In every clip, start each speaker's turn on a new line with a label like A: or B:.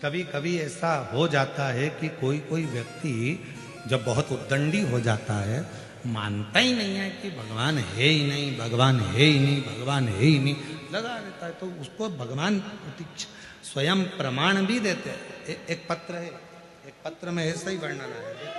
A: कभी कभी ऐसा हो जाता है कि कोई कोई व्यक्ति जब बहुत उद्दंडी हो जाता है, मानता ही नहीं है कि भगवान है ही नहीं, भगवान है ही नहीं, भगवान है ही नहीं, लगा रहता है, तो उसको भगवान स्वयं प्रमाण भी देते हैं। एक पत्र है, एक पत्र में ऐसा ही वर्णन है।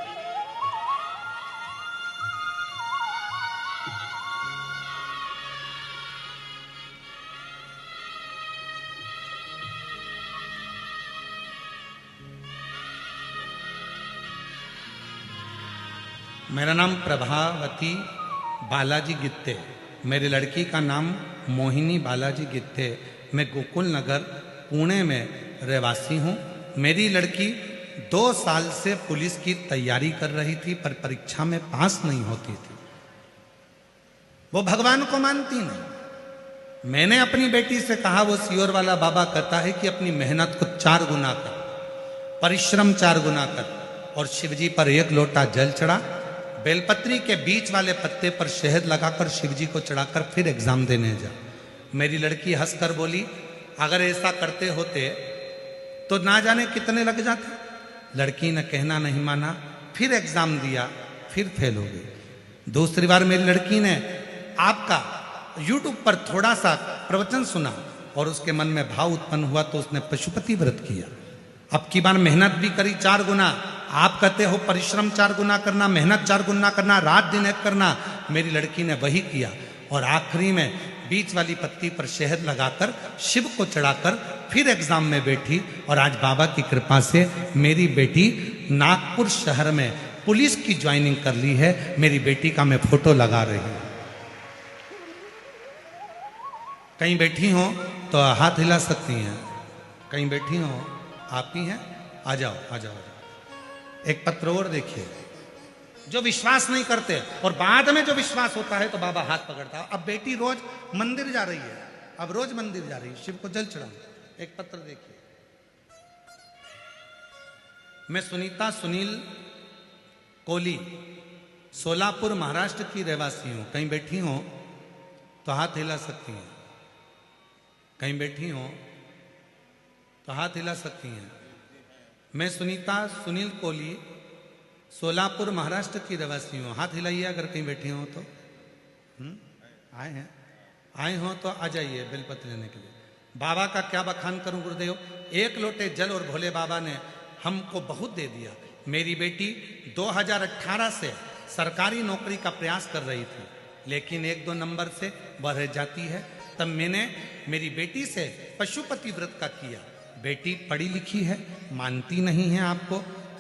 A: मेरा नाम प्रभावती बालाजी गित्ते, मेरी लड़की का नाम मोहिनी बालाजी गित्ते। मैं गोकुल नगर पुणे में रहवासी हूँ। मेरी लड़की 2 साल से पुलिस की तैयारी कर रही थी, पर परीक्षा में पास नहीं होती थी। वो भगवान को मानती नहीं। मैंने अपनी बेटी से कहा, वो सियोर वाला बाबा कहता है कि अपनी मेहनत को 4 गुना कर, परिश्रम 4 गुना कर, और शिवजी पर 1 लोटा जल चढ़ा, बेलपत्री के बीच वाले पत्ते पर शहद लगाकर शिवजी को चढ़ाकर फिर एग्जाम देने जा। मेरी लड़की हंसकर बोली, अगर ऐसा करते होते तो ना जाने कितने लग जाते। लड़की ने कहना नहीं माना, फिर एग्जाम दिया, फिर फेल हो गई। दूसरी बार मेरी लड़की ने आपका यूट्यूब पर थोड़ा सा प्रवचन सुना और उसके मन में भाव उत्पन्न हुआ, तो उसने पशुपति व्रत किया। अब की बार मेहनत भी करी 4 गुना। आप कहते हो परिश्रम 4 गुना करना, मेहनत 4 गुना करना, रात दिन एक करना। मेरी लड़की ने वही किया और आखिरी में बीच वाली पत्ती पर शहद लगाकर शिव को चढ़ाकर फिर एग्जाम में बैठी। और आज बाबा की कृपा से मेरी बेटी नागपुर शहर में पुलिस की ज्वाइनिंग कर ली है। मेरी बेटी का मैं फोटो लगा रही हूं। कहीं बैठी हो तो हाथ हिला सकती हैं, कहीं बैठी हो आप ही हैं, आ जाओ आ जाओ आ जाओ। एक पत्र और देखिए। जो विश्वास नहीं करते और बाद में जो विश्वास होता है तो बाबा हाथ पकड़ता है। अब बेटी रोज मंदिर जा रही है, अब रोज मंदिर जा रही है, शिव को जल चढ़ाओ। एक पत्र देखिए। मैं सुनीता सुनील कोली, सोलापुर महाराष्ट्र की रहवासी हूं। कहीं बैठी हो तो हाथ हिला सकती हैं, कहीं बैठी हो तो हाथ हिला सकती हैं। मैं सुनीता सुनील कोहली, सोलापुर महाराष्ट्र की रहवासी हूँ। हाथ हिलाइए अगर कहीं बैठे हो तो। आए हैं, आए हो तो आ जाइए बेलपत्र लेने के लिए। बाबा का क्या बखान करूं गुरुदेव। 1 लोटे जल और भोले बाबा ने हमको बहुत दे दिया। मेरी बेटी 2018 से सरकारी नौकरी का प्रयास कर रही थी, लेकिन 1-2 नंबर से बढ़ जाती है। तब मैंने मेरी बेटी से पशुपति व्रत का किया। बेटी पढ़ी लिखी है, मानती नहीं है आपको।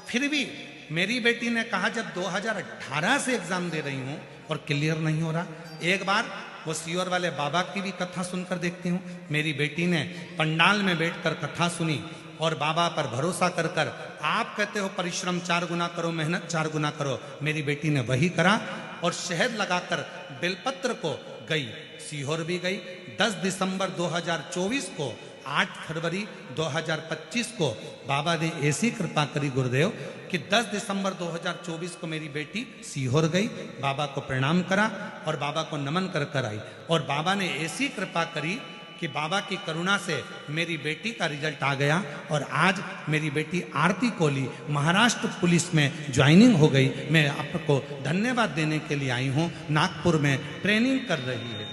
A: फिर भी मेरी बेटी ने कहा, जब 2018 से एग्जाम दे रही हूं और क्लियर नहीं हो रहा, एक बार वो सियोर वाले बाबा की भी कथा सुनकर देखती हूँ। मेरी बेटी ने पंडाल में बैठकर कथा सुनी और बाबा पर भरोसा कर कर, आप कहते हो परिश्रम 4 गुना करो, मेहनत 4 गुना करो। मेरी बेटी ने वही करा और शहद लगाकर बेलपत्र को गई, सीहोर भी गई। 10 दिसंबर 2024 को, 8 फरवरी 2025 को बाबा ने ऐसी कृपा करी गुरुदेव कि 10 दिसंबर 2024 को मेरी बेटी सीहोर गई, बाबा को प्रणाम करा और बाबा को नमन कर कर आई। और बाबा ने ऐसी कृपा करी कि बाबा की करुणा से मेरी बेटी का रिजल्ट आ गया और आज मेरी बेटी आरती कोहली महाराष्ट्र पुलिस में ज्वाइनिंग हो गई। मैं आपको धन्यवाद देने के लिए आई हूँ। नागपुर में ट्रेनिंग कर रही है।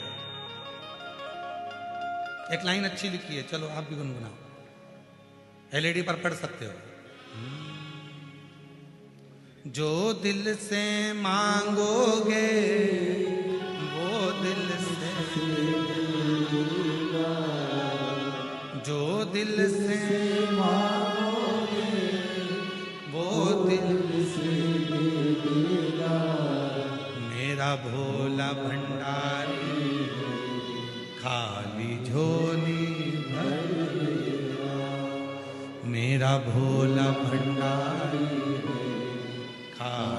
A: एक लाइन अच्छी लिखी है, चलो आप भी गुनगुनाओ। एलईडी पर पढ़ सकते हो। जो दिल से मांगोगे वो दिल से, जो दिल से मांगोगे वो दिल से मिलेगा। मेरा भोला भंडारी खाली झोली भर देगा। मेरा भोला भंडारी खाली